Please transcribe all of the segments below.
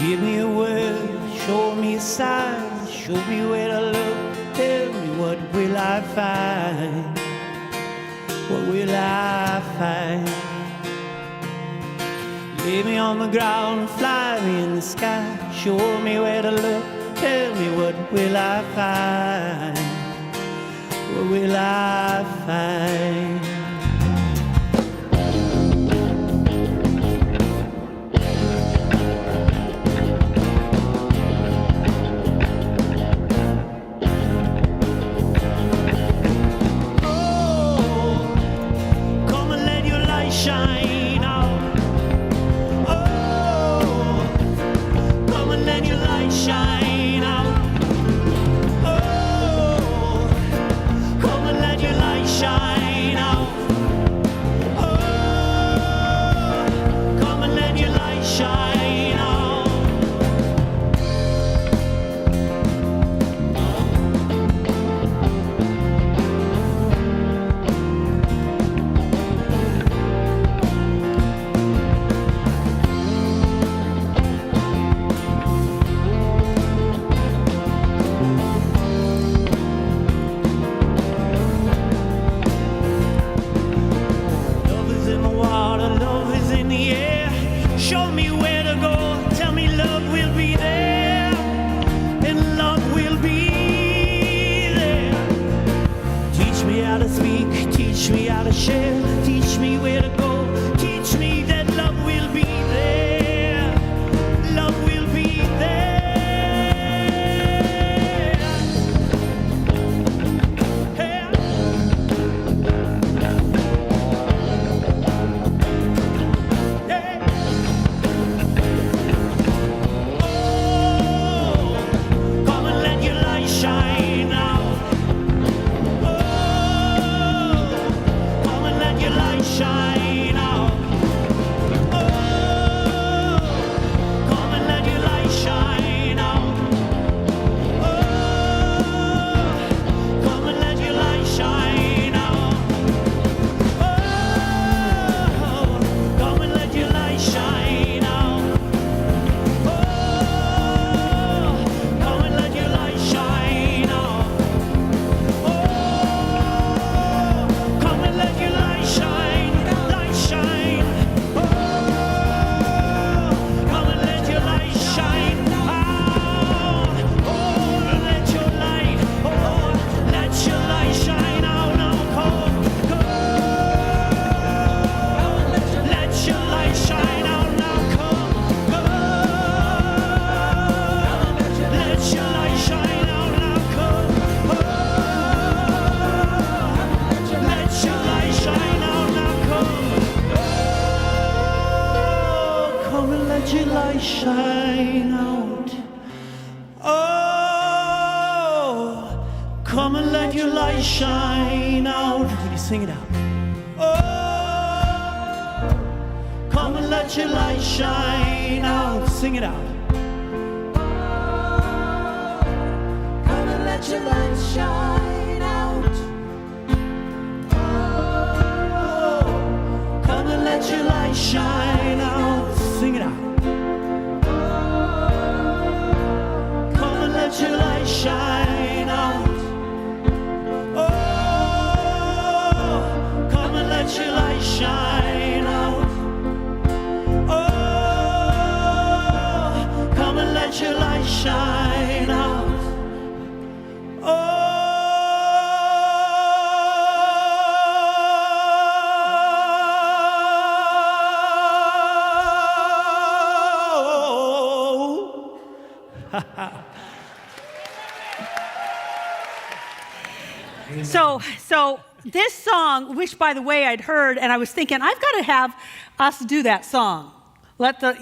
Give me a word, show me a sign, show me where to look, tell me what will I find, what will I find? Lay me on the ground, fly me in the sky, show me where to look, tell me what will I find, what will I find? Shine out. Oh, come and let your light shine out. Oh, come and let your light shine out. Oh, come and let your light shine out. Show me where to go, tell me love will be there, and love will be there. Teach me how to speak, teach me how to share, teach me where to go, teach me that love will be there, love will be there. Hey. Hey. Shine out. Oh, come and let your light shine out. Oh, come and let your light shine out. Oh, come and let your light shine out. Oh, come and let your light shine out. Oh, come and let your light shine. Let your light shine out. Oh, come and let your light shine out. Would you sing it out? Oh, come and let your light shine out. Sing it out. Oh, come and let your light shine out. Oh, come and let your light shine out. Sing it out. Let your light shine out. Oh, come and let your light shine out. Oh, come and let your light shine out. Oh. So this song, which by the way I'd heard, and I was thinking I've got to have us do that song. Let the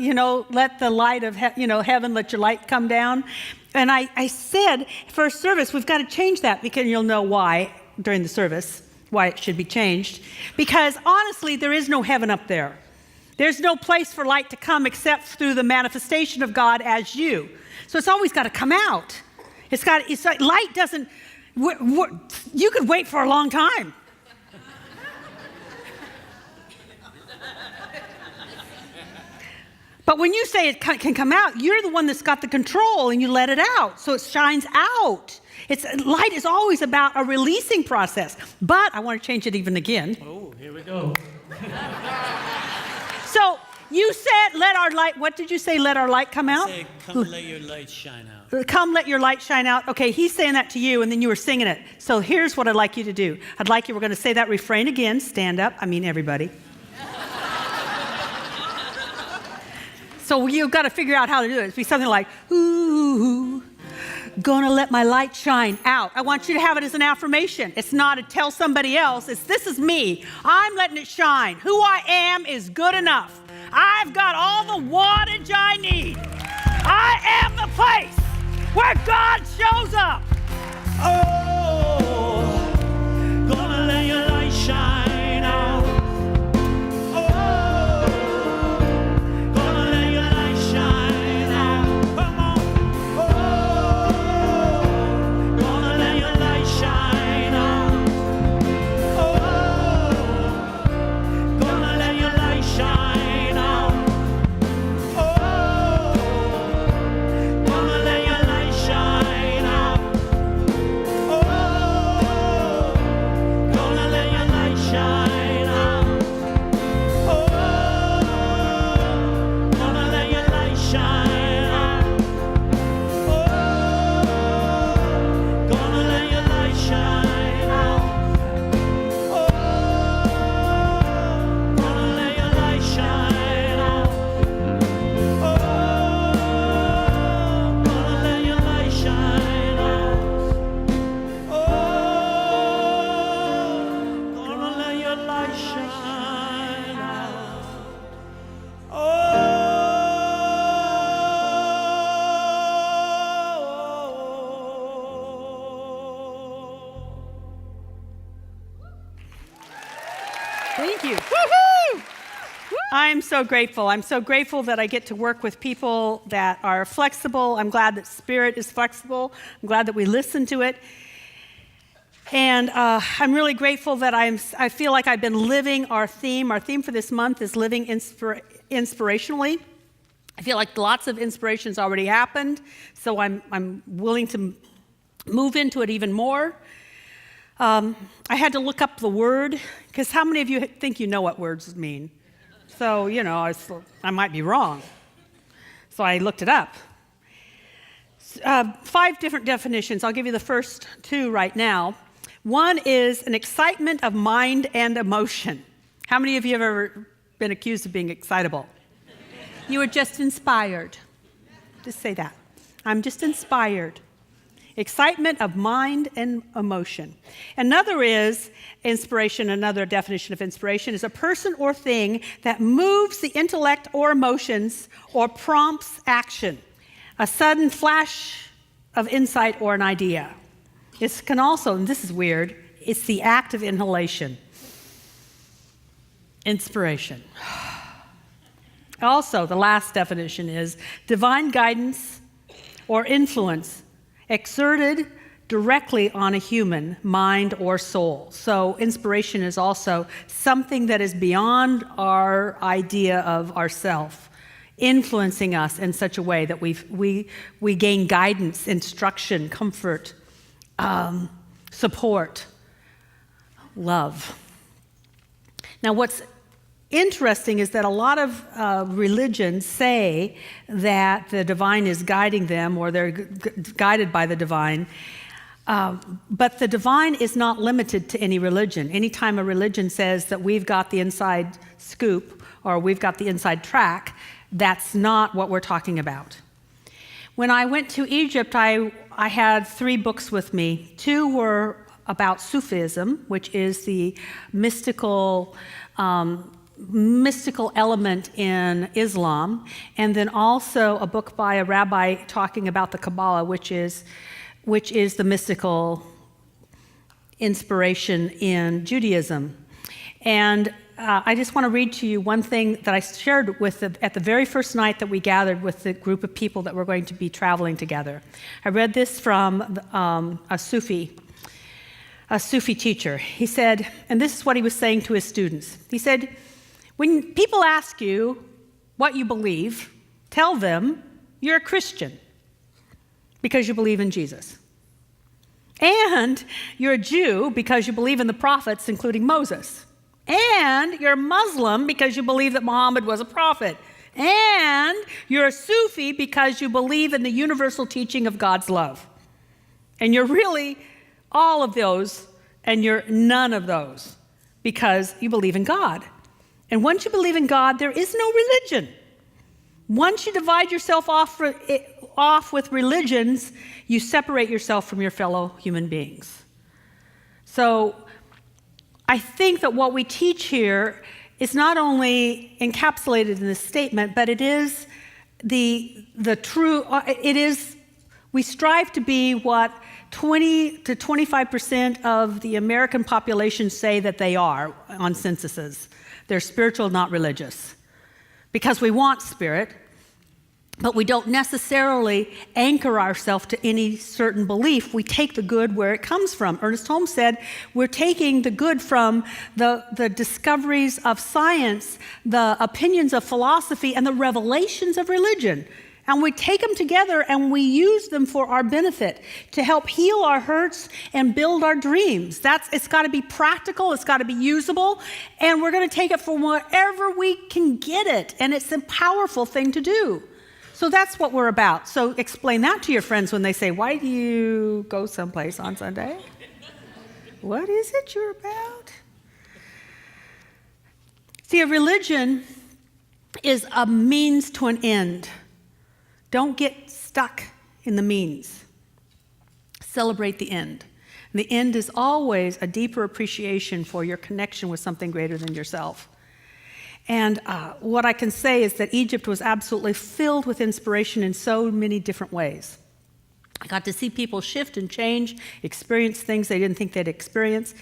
light of heaven, let your light come down. And I said for service we've got to change that, because you'll know why during the service why it should be changed. Because honestly, there is no heaven up there. There's no place for light to come except through the manifestation of God as you. So it's always got to come out. It's like light doesn't. You could wait for a long time. But when you say it can come out, you're the one that's got the control and you let it out. So it shines out. Light is always about a releasing process. But I want to change it even again. Oh, here we go. So you said, let our light, what did you say, let our light come out? Say, come let your light shine out. Come let your light shine out. Okay, he's saying that to you and then you were singing it. So here's what I'd like you to do. We're going to say that refrain again. Stand up. I mean, everybody. So you've got to figure out how to do it. It'd be something like, ooh, gonna let my light shine out. I want you to have it as an affirmation. It's not to tell somebody else. This is me. I'm letting it shine. Who I am is good enough. I've got all the wattage I need. I am the place where God shows up. Oh, gonna let your light shine out. Thank you. Woo-hoo! I'm so grateful. I'm so grateful that I get to work with people that are flexible. I'm glad that Spirit is flexible. I'm glad that we listen to it. And I'm really grateful that I feel like I've been living our theme. Our theme for this month is living inspirationally. I feel like lots of inspirations already happened, so I'm willing to move into it even more. I had to look up the word, because how many of you think you know what words mean? So, I might be wrong. So I looked it up. 5 different definitions. I'll give you the first 2 right now. One is an excitement of mind and emotion. How many of you have ever been accused of being excitable? You were just inspired. Just say that. I'm just inspired. Excitement of mind and emotion. Another is inspiration. Another definition of inspiration is a person or thing that moves the intellect or emotions or prompts action. A sudden flash of insight or an idea. This can also, and this is weird, it's the act of inhalation. Inspiration. Also, the last definition is divine guidance or influence exerted directly on a human mind or soul. So inspiration is also something that is beyond our idea of ourself, influencing us in such a way that we gain guidance, instruction, comfort, support, love. Now, what's interesting is that a lot of religions say that the divine is guiding them, or they're guided by the divine. But the divine is not limited to any religion. Anytime a religion says that we've got the inside scoop or we've got the inside track, that's not what we're talking about. When I went to Egypt, I had 3 books with me. 2 were about Sufism, which is the mystical element in Islam, and then also a book by a rabbi talking about the Kabbalah, which is the mystical inspiration in Judaism. And I just want to read to you one thing that I shared at the very first night that we gathered with the group of people that were going to be traveling together. I read this from a Sufi teacher. He said, and this is what he was saying to his students. He said, when people ask you what you believe, tell them you're a Christian because you believe in Jesus. And you're a Jew because you believe in the prophets, including Moses. And you're a Muslim because you believe that Muhammad was a prophet. And you're a Sufi because you believe in the universal teaching of God's love. And you're really all of those, and you're none of those because you believe in God. And once you believe in God, there is no religion. Once you divide yourself off with religions, you separate yourself from your fellow human beings. So I think that what we teach here is not only encapsulated in this statement, but it is the true, we strive to be what 20 to 25% of the American population say that they are on censuses. They're spiritual, not religious. Because we want spirit, but we don't necessarily anchor ourselves to any certain belief. We take the good where it comes from. Ernest Holmes said, we're taking the good from the discoveries of science, the opinions of philosophy, and the revelations of religion. And we take them together and we use them for our benefit to help heal our hurts and build our dreams. It's got to be practical, it's got to be usable, and we're going to take it from wherever we can get it. And it's a powerful thing to do. So that's what we're about. So explain that to your friends when they say, why do you go someplace on Sunday? What is it you're about? See, a religion is a means to an end. Don't get stuck in the means. Celebrate the end. And the end is always a deeper appreciation for your connection with something greater than yourself. And what I can say is that Egypt was absolutely filled with inspiration in so many different ways. I got to see people shift and change, experience things they didn't think they'd experience.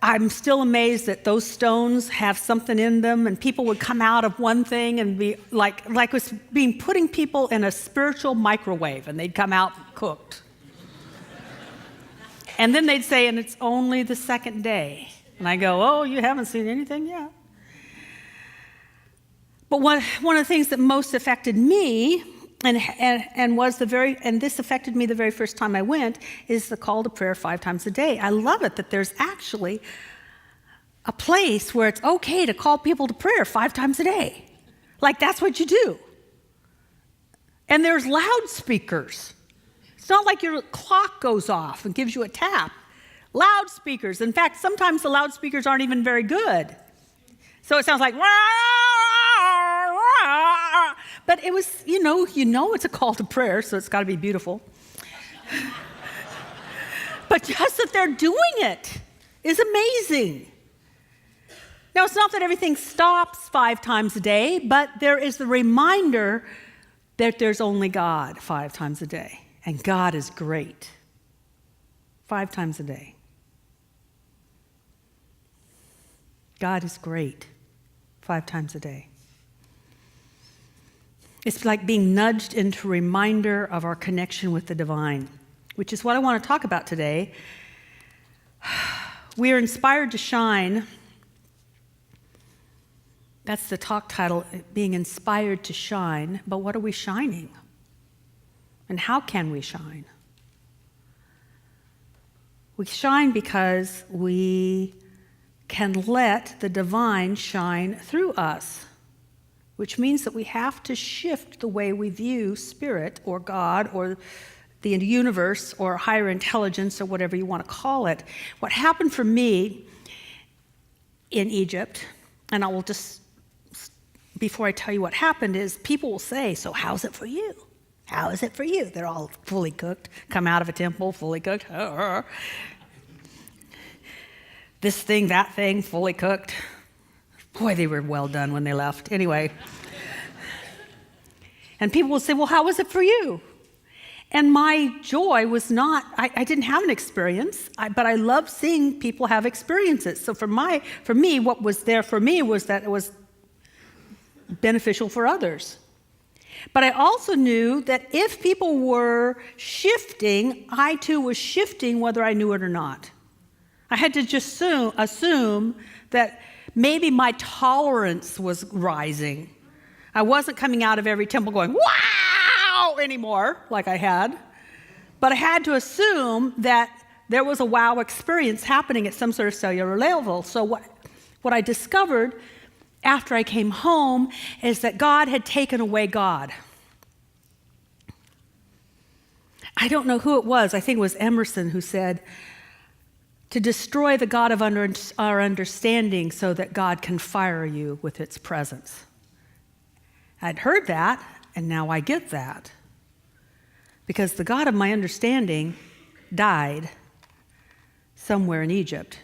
I'm still amazed that those stones have something in them, and people would come out of one thing and be like it was putting people in a spiritual microwave, and they'd come out cooked. And then they'd say, and it's only the second day. And I go, oh, you haven't seen anything yet. But one of the things that most affected me, and this affected me the very first time I went, is the call to prayer 5 times a day. I love it that there's actually a place where it's okay to call people to prayer 5 times a day. Like that's what you do. And there's loudspeakers. It's not like your clock goes off and gives you a tap. Loudspeakers. In fact, sometimes the loudspeakers aren't even very good. So it sounds like, but it was, you know it's a call to prayer, so it's got to be beautiful. But just that they're doing it is amazing. Now, it's not that everything stops 5 times a day, but there is the reminder that there's only God 5 times a day, and God is great. 5 times a day. God is great 5 times a day. It's like being nudged into a reminder of our connection with the divine, which is what I want to talk about today. We are inspired to shine. That's the talk title, being inspired to shine. But what are we shining? And how can we shine? We shine because we can let the divine shine through us, which means that we have to shift the way we view spirit or God or the universe or higher intelligence or whatever you want to call it. What happened for me in Egypt, and I will just, before I tell you what happened, is people will say, so how's it for you? How is it for you? They're all fully cooked, come out of a temple, fully cooked. This thing, that thing, fully cooked. Boy, they were well done when they left. Anyway. And people will say, well, how was it for you? And my joy was not, I didn't have an experience, but I love seeing people have experiences. So for me, what was there for me was that it was beneficial for others. But I also knew that if people were shifting, I too was shifting whether I knew it or not. I had to just assume that maybe my tolerance was rising. I wasn't coming out of every temple going, wow, anymore, like I had. But I had to assume that there was a wow experience happening at some sort of cellular level. So what I discovered after I came home is that God had taken away God. I don't know who it was. I think it was Emerson who said, to destroy the God of our understanding so that God can fire you with its presence. I'd heard that, and now I get that. Because the God of my understanding died somewhere in Egypt.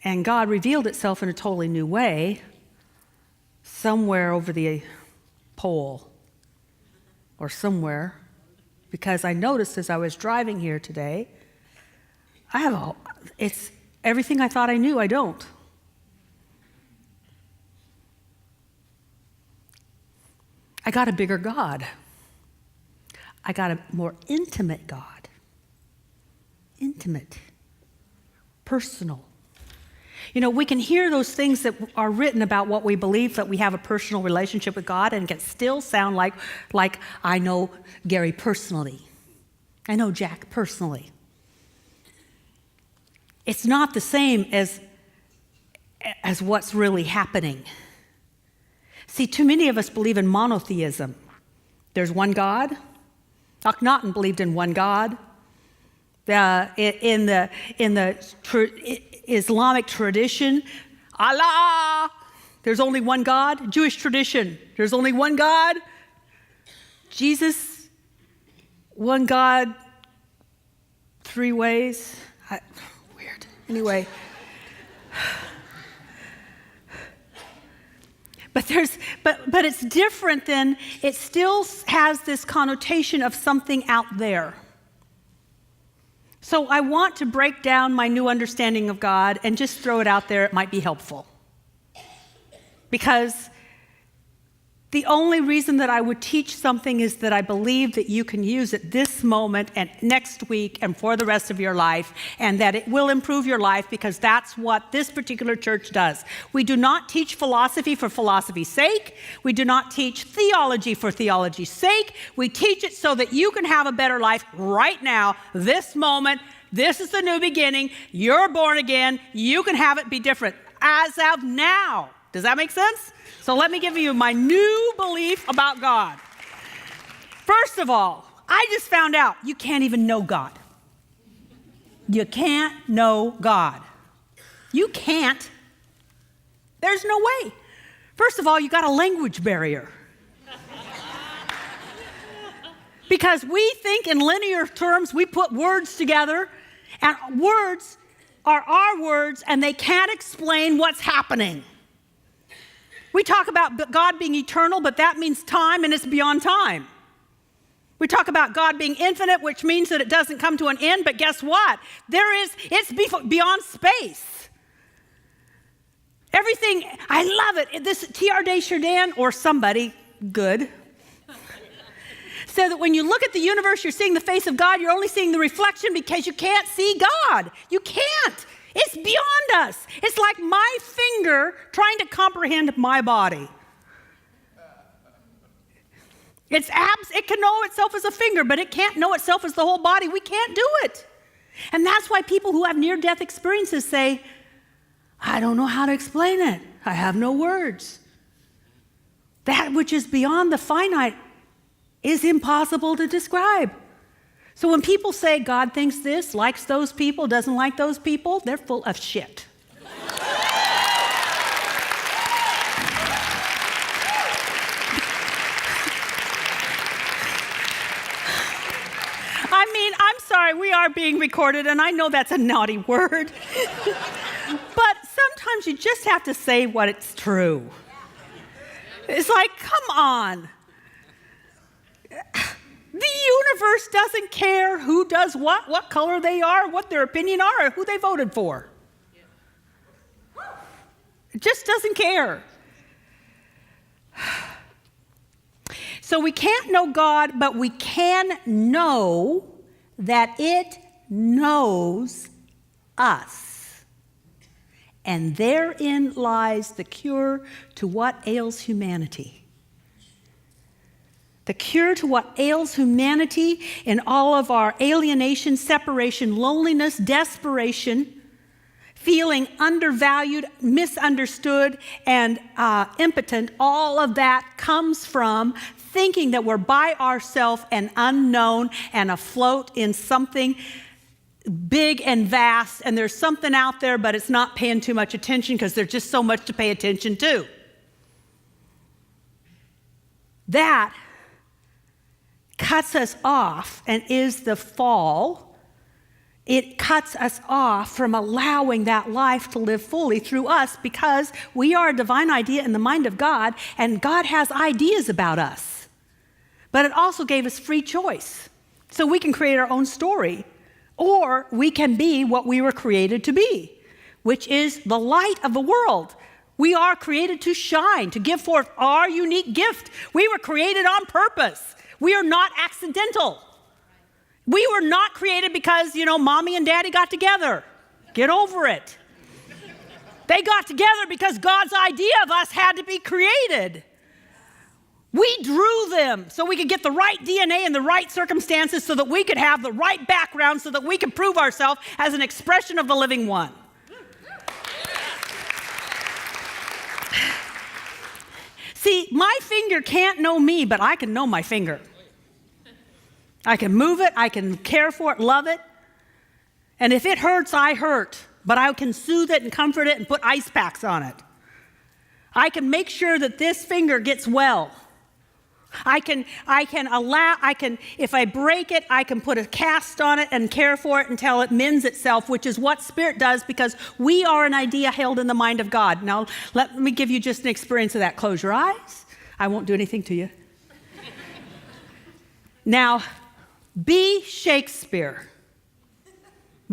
And God revealed itself in a totally new way somewhere over the pole or somewhere. Because I noticed as I was driving here today, it's everything I thought I knew, I don't. I got a bigger God. I got a more intimate God. Intimate. Personal. You know, we can hear those things that are written about what we believe, that we have a personal relationship with God, and it can still sound like I know Gary personally. I know Jack personally. It's not the same as what's really happening. See, too many of us believe in monotheism. There's one God. Akhenaten believed in one God. In the Islamic tradition, Allah, there's only one God. Jewish tradition, there's only one God. Jesus, one God, three ways. Weird. Anyway. But it's different than, it still has this connotation of something out there. So I want to break down my new understanding of God and just throw it out there. It might be helpful. Because the only reason that I would teach something is that I believe that you can use it this moment and next week and for the rest of your life, and that it will improve your life, because that's what this particular church does. We do not teach philosophy for philosophy's sake. We do not teach theology for theology's sake. We teach it so that you can have a better life right now, this moment. This is the new beginning. You're born again. You can have it be different as of now. Does that make sense? So let me give you my new belief about God. First of all, I just found out you can't even know God. You can't know God. You can't. There's no way. First of all, you got a language barrier. Because we think in linear terms, we put words together, and words are our words, and they can't explain what's happening. We talk about God being eternal, but that means time, and it's beyond time. We talk about God being infinite, which means that it doesn't come to an end, but guess what? It's beyond space. Everything, I love it. This T.R. Desjardins, or somebody good, said that when you look at the universe, you're seeing the face of God, you're only seeing the reflection because you can't see God. You can't. It's beyond us. It's like my finger trying to comprehend my body. It can know itself as a finger, but it can't know itself as the whole body. We can't do it. And that's why people who have near-death experiences say, I don't know how to explain it. I have no words. That which is beyond the finite is impossible to describe. So when people say God thinks this, likes those people, doesn't like those people, they're full of shit. I mean, I'm sorry, we are being recorded, and I know that's a naughty word. But sometimes you just have to say what it's true. It's like, come on. The universe doesn't care who does what color they are, what their opinion are, or who they voted for. It just doesn't care. So we can't know God, but we can know that it knows us. And therein lies the cure to what ails humanity. The cure to what ails humanity in all of our alienation, separation, loneliness, desperation, feeling undervalued, misunderstood, and impotent, all of that comes from thinking that we're by ourselves and unknown and afloat in something big and vast, and there's something out there, but it's not paying too much attention because there's just so much to pay attention to. That cuts us off and is the fall. It cuts us off from allowing that life to live fully through us because we are a divine idea in the mind of God, and God has ideas about us. But it also gave us free choice. So we can create our own story, or we can be what we were created to be, which is the light of the world. We are created to shine, to give forth our unique gift. We were created on purpose. We are not accidental. We were not created because, mommy and daddy got together. Get over it. They got together because God's idea of us had to be created. We drew them so we could get the right DNA in the right circumstances so that we could have the right background so that we could prove ourselves as an expression of the living one. See, my finger can't know me, but I can know my finger. I can move it, I can care for it, love it. And if it hurts, I hurt. But I can soothe it and comfort it and put ice packs on it. I can make sure that this finger gets well. If I break it, I can put a cast on it and care for it until it mends itself, which is what Spirit does because we are an idea held in the mind of God. Now, let me give you just an experience of that. Close your eyes. I won't do anything to you. Now, be Shakespeare.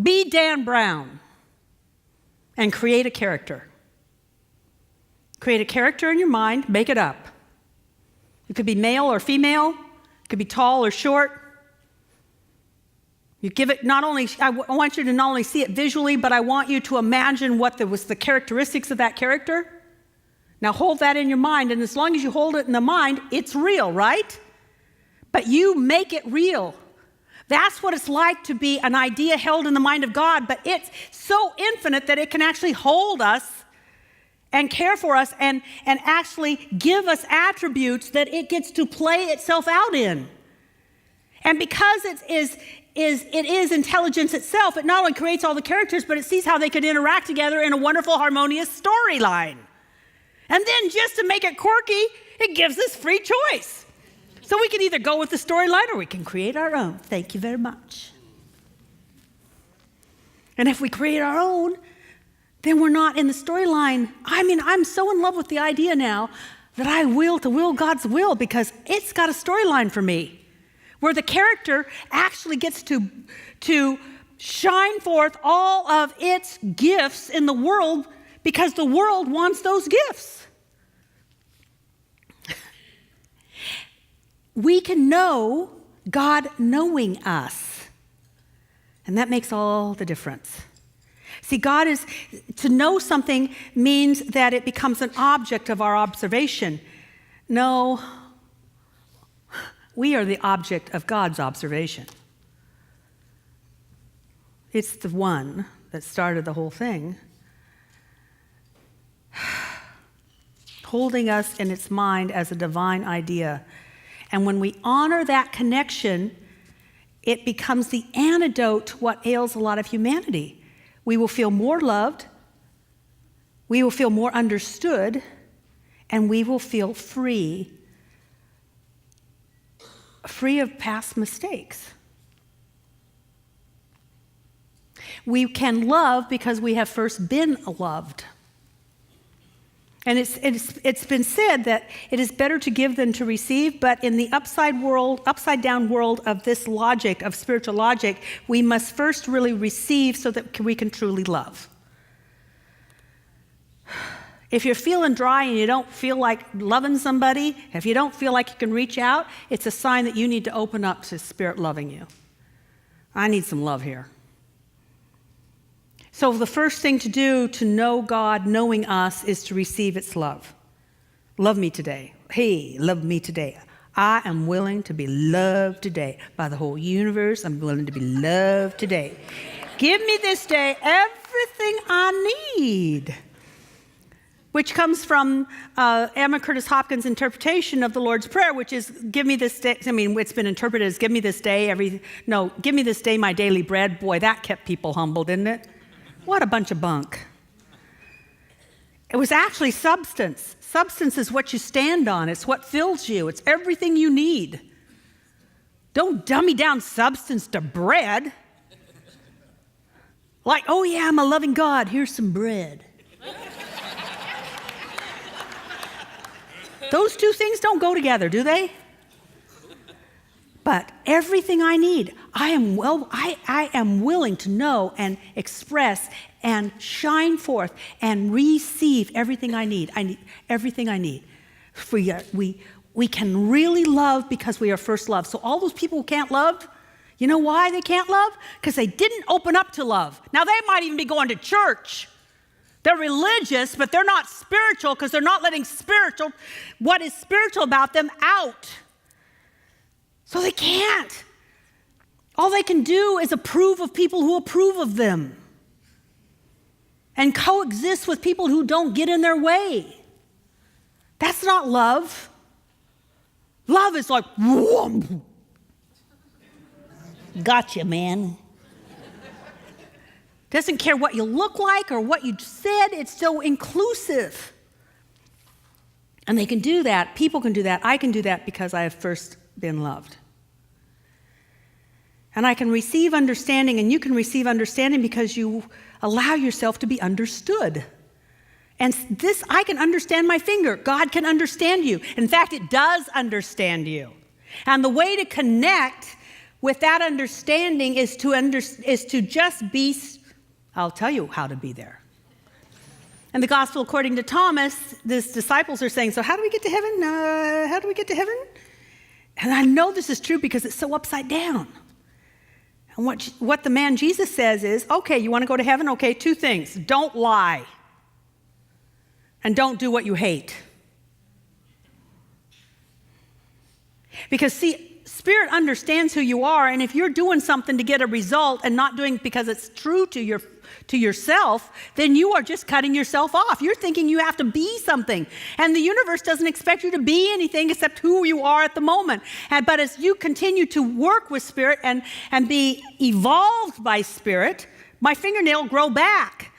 Be Dan Brown. And create a character. Create a character in your mind. Make it up. It could be male or female. It could be tall or short. You give it I want you to not only see it visually, but I want you to imagine what was the characteristics of that character. Now hold that in your mind, and as long as you hold it in the mind, it's real, right? But you make it real. That's what it's like to be an idea held in the mind of God, but it's so infinite that it can actually hold us and care for us and actually give us attributes that it gets to play itself out in. And because it is intelligence itself, it not only creates all the characters, but it sees how they could interact together in a wonderful, harmonious storyline. And then just to make it quirky, it gives us free choice. So we can either go with the storyline or we can create our own. Thank you very much. And if we create our own, then we're not in the storyline. I'm so in love with the idea now that I will God's will because it's got a storyline for me where the character actually gets to shine forth all of its gifts in the world because the world wants those gifts. We can know God knowing us, and that makes all the difference. See, to know something means that it becomes an object of our observation. No, we are the object of God's observation. It's the one that started the whole thing, holding us in its mind as a divine idea. And when we honor that connection, it becomes the antidote to what ails a lot of humanity. We will feel more loved, we will feel more understood, and we will feel free of past mistakes. We can love because we have first been loved. And it's been said that it is better to give than to receive, but in the upside down world of this logic, of spiritual logic, we must first really receive so that we can truly love. If you're feeling dry and you don't feel like loving somebody, if you don't feel like you can reach out, it's a sign that you need to open up to Spirit loving you. I need some love here. So the first thing to do to know God, knowing us, is to receive its love. Love me today. Hey, love me today. I am willing to be loved today by the whole universe. I'm willing to be loved today. Give me this day everything I need. Which comes from Emma Curtis Hopkins' interpretation of the Lord's Prayer, which is, give me this day, it's been interpreted as, give me this day, give me this day my daily bread. Boy, that kept people humble, didn't it? What a bunch of bunk. It was actually substance. Substance is what you stand on. It's what fills you. It's everything you need. Don't dummy down substance to bread. Like, oh yeah, I'm a loving God. Here's some bread. Those two things don't go together, do they? But everything I need, I am willing to know and express and shine forth and receive everything I need. I need everything I need. We can really love because we are first loved. So all those people who can't love, you know why they can't love? Because they didn't open up to love. Now they might even be going to church. They're religious, but they're not spiritual because they're not letting what is spiritual about them out. So they can't. All they can do is approve of people who approve of them and coexist with people who don't get in their way. That's not love. Love is like, whoom. Gotcha, man. Doesn't care what you look like or what you said, it's so inclusive. And they can do that, people can do that, I can do that because I have first been loved. And I can receive understanding, and you can receive understanding because you allow yourself to be understood. And this, I can understand my finger. God can understand you. In fact, it does understand you. And the way to connect with that understanding is to just be. I'll tell you how to be there. In the gospel according to Thomas, the disciples are saying, so how do we get to heaven? How do we get to heaven? And I know this is true because it's so upside down. And what the man Jesus says is, okay, you want to go to heaven? Okay, two things. Don't lie. And don't do what you hate. Because see, Spirit understands who you are, and if you're doing something to get a result and not doing it because it's true to yourself, then you are just cutting yourself off. You're thinking you have to be something, and the universe doesn't expect you to be anything except who you are at the moment. But as you continue to work with Spirit and be evolved by Spirit, my fingernail grow back.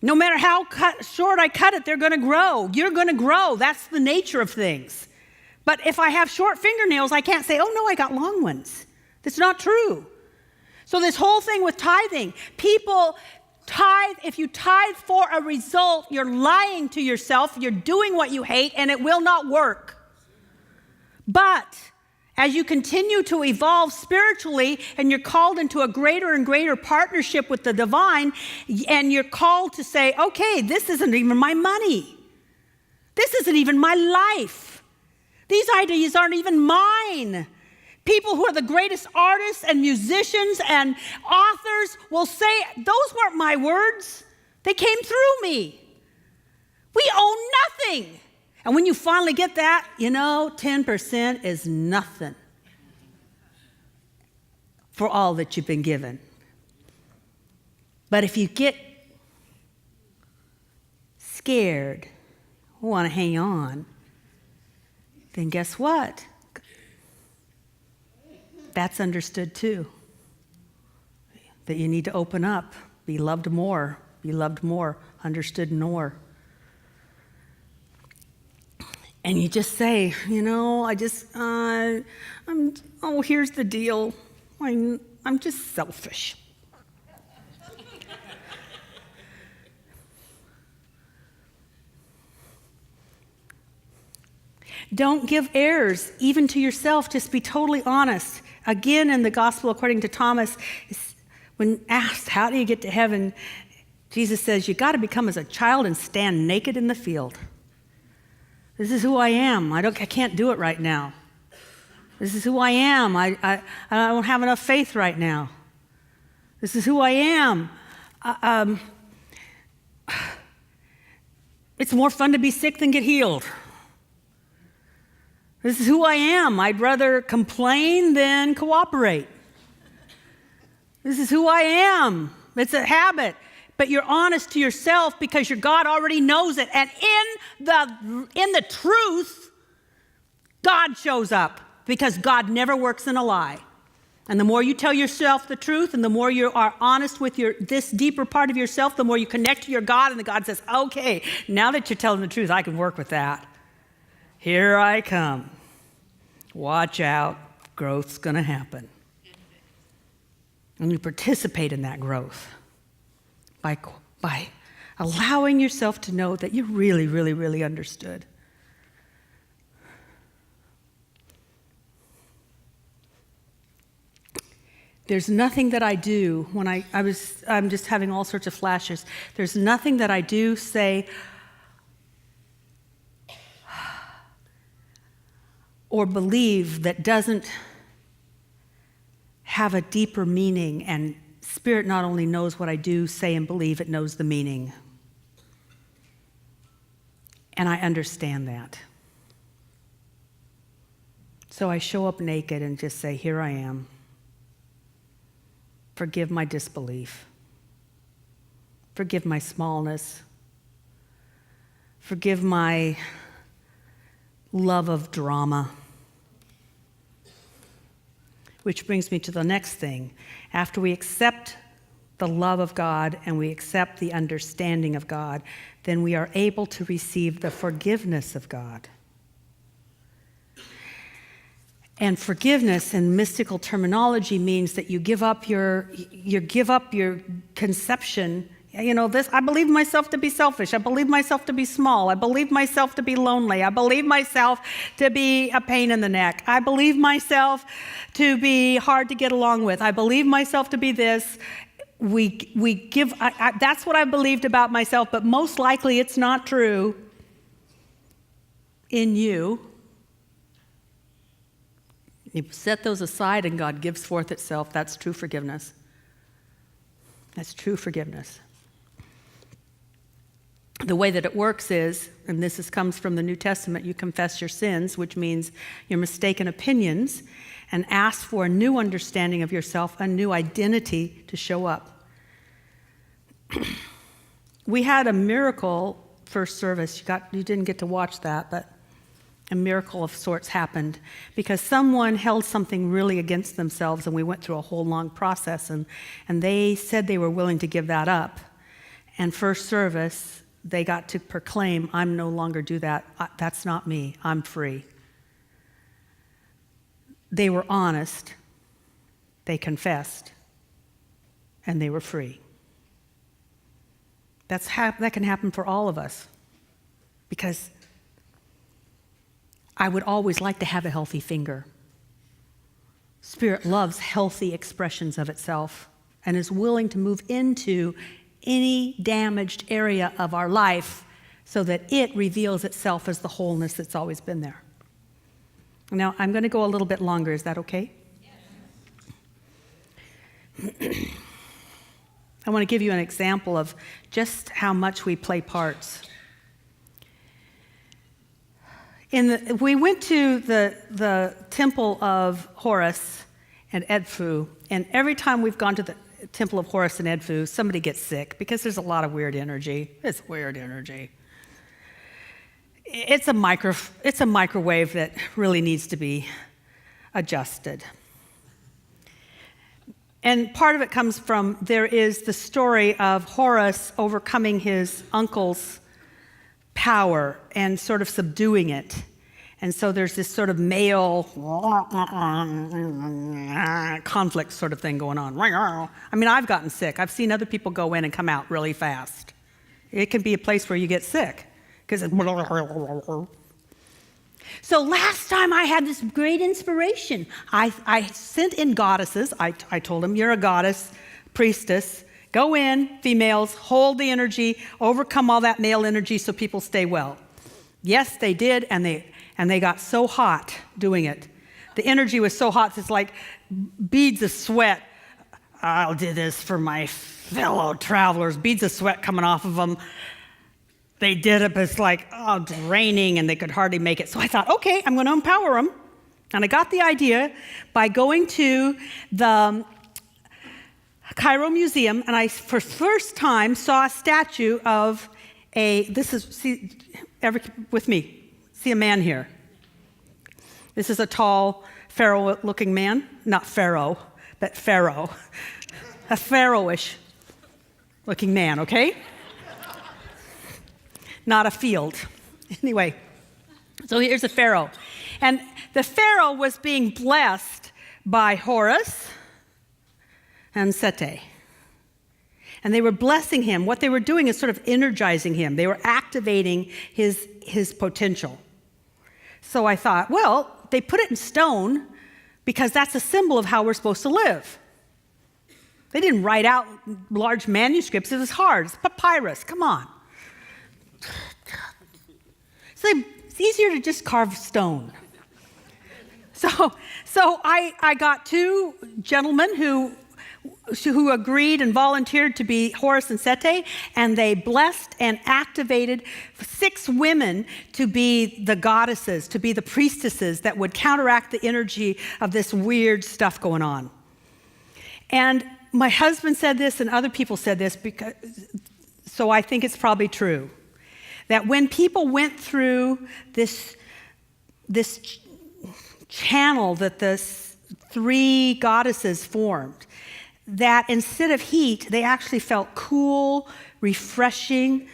No matter how short I cut it, they're going to grow. You're going to grow. That's the nature of things. But if I have short fingernails, I can't say, oh no, I got long ones. That's not true. So this whole thing with tithing, people tithe, if you tithe for a result, you're lying to yourself, you're doing what you hate, and it will not work. But as you continue to evolve spiritually and you're called into a greater and greater partnership with the divine, and you're called to say, okay, this isn't even my money. This isn't even my life. These ideas aren't even mine. People who are the greatest artists and musicians and authors will say, those weren't my words. They came through me. We own nothing. And when you finally get that, 10% is nothing for all that you've been given. But if you get scared, want to hang on, then guess what? That's understood too. That you need to open up, be loved more, understood more. And you just say, here's the deal. I'm just selfish. Don't give airs, even to yourself. Just be totally honest. Again, in the gospel according to Thomas, when asked, how do you get to heaven? Jesus says, you got to become as a child and stand naked in the field. This is who I am. I can't do it right now. This is who I am. I don't have enough faith right now. This is who I am. It's more fun to be sick than get healed. This is who I am. I'd rather complain than cooperate. This is who I am. It's a habit. But you're honest to yourself because your God already knows it. And in the truth, God shows up because God never works in a lie. And the more you tell yourself the truth and the more you are honest with this deeper part of yourself, the more you connect to your God, and the God says, okay, now that you're telling the truth, I can work with that. Here I come. Watch out. Growth's going to happen. And you participate in that growth by allowing yourself to know that you really, really, really understood. There's nothing that I do when I'm just having all sorts of flashes. There's nothing that I do, say, or believe that doesn't have a deeper meaning, and Spirit not only knows what I do, say, and believe, it knows the meaning. And I understand that. So I show up naked and just say, here I am. Forgive my disbelief. Forgive my smallness. Forgive my love of drama. Which brings me to the next thing. After we accept the love of God and we accept the understanding of God, then we are able to receive the forgiveness of God. And forgiveness in mystical terminology means that you give up your conception. You know, this, I believe myself to be selfish. I believe myself to be small. I believe myself to be lonely. I believe myself to be a pain in the neck. I believe myself to be hard to get along with. I believe myself to be this. We give, that's what I believed about myself, but most likely it's not true in you. You set those aside and God gives forth itself. That's true forgiveness. That's true forgiveness. The way that it works is, and comes from the New Testament, you confess your sins, which means your mistaken opinions, and ask for a new understanding of yourself, a new identity to show up. We had a miracle first service. You didn't get to watch that, but a miracle of sorts happened because someone held something really against themselves, and we went through a whole long process, and they said they were willing to give that up. And first service, they got to proclaim, I'm no longer do that. That's not me. I'm free. They were honest. They confessed. And they were free. That can happen for all of us. Because I would always like to have a healthy finger. Spirit loves healthy expressions of itself and is willing to move into any damaged area of our life so that it reveals itself as the wholeness that's always been there. Now, I'm going to go a little bit longer. Is that okay? Yes. I want to give you an example of just how much we play parts. We went to the temple of Horus and Edfu, and every time we've gone to the temple of Horus and Edfu, somebody gets sick because there's a lot of weird energy. It's weird energy. It's a microwave that really needs to be adjusted. And part of it comes from, there is the story of Horus overcoming his uncle's power and sort of subduing it. And so there's this sort of male conflict sort of thing going on. I mean, I've gotten sick. I've seen other people go in and come out really fast. It can be a place where you get sick. So last time I had this great inspiration. I sent in goddesses. I told them, you're a goddess, priestess. Go in, females, hold the energy, overcome all that male energy so people stay well. Yes, they did, and they got so hot doing it. The energy was so hot, it's like beads of sweat. I'll do this for my fellow travelers, beads of sweat coming off of them. They did it, but it's like, oh, it's raining, and they could hardly make it. So I thought, okay, I'm going to empower them. And I got the idea by going to the Cairo Museum, and I, for the first time, saw a statue of see a man here. This is a tall, pharaoh-looking man. Not pharaoh, but pharaoh. A pharaoh-ish looking man, okay? Not a field. Anyway, so here's a pharaoh. And the pharaoh was being blessed by Horus and Sete. And they were blessing him. What they were doing is sort of energizing him. They were activating his potential. So I thought, well, they put it in stone because that's a symbol of how we're supposed to live. They didn't write out large manuscripts. It was hard. It's papyrus. Come on. So it's easier to just carve stone. So I got two gentlemen who agreed and volunteered to be Horus and Sete, and they blessed and activated 6 women to be the goddesses, to be the priestesses that would counteract the energy of this weird stuff going on. And my husband said this, and other people said this, so I think it's probably true, that when people went through this channel that the 3 goddesses formed, that instead of heat, they actually felt cool, refreshing,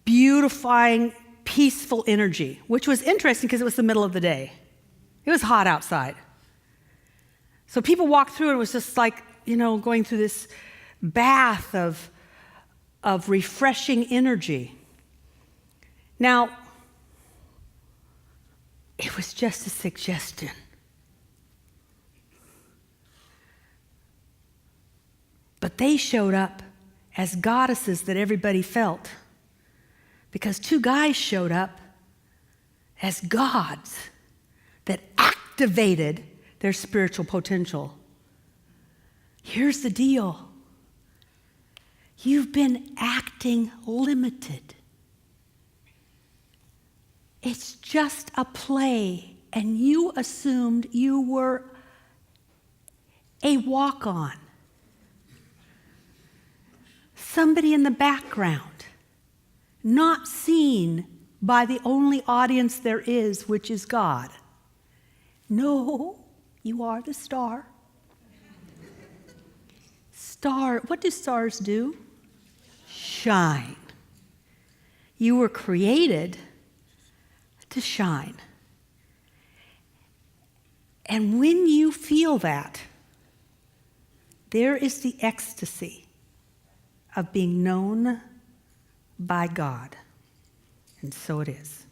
beautifying, peaceful energy, which was interesting because it was the middle of the day. It was hot outside. So people walked through, and it was just like, going through this bath of refreshing energy. Now, it was just a suggestion. But they showed up as goddesses that everybody felt, because 2 guys showed up as gods that activated their spiritual potential. Here's the deal. You've been acting limited. It's just a play, and you assumed you were a walk-on. Somebody in the background, not seen by the only audience there is, which is God. No, you are the star. What do stars do? Shine. You were created to shine. And when you feel that, there is the ecstasy of being known by God. And so it is.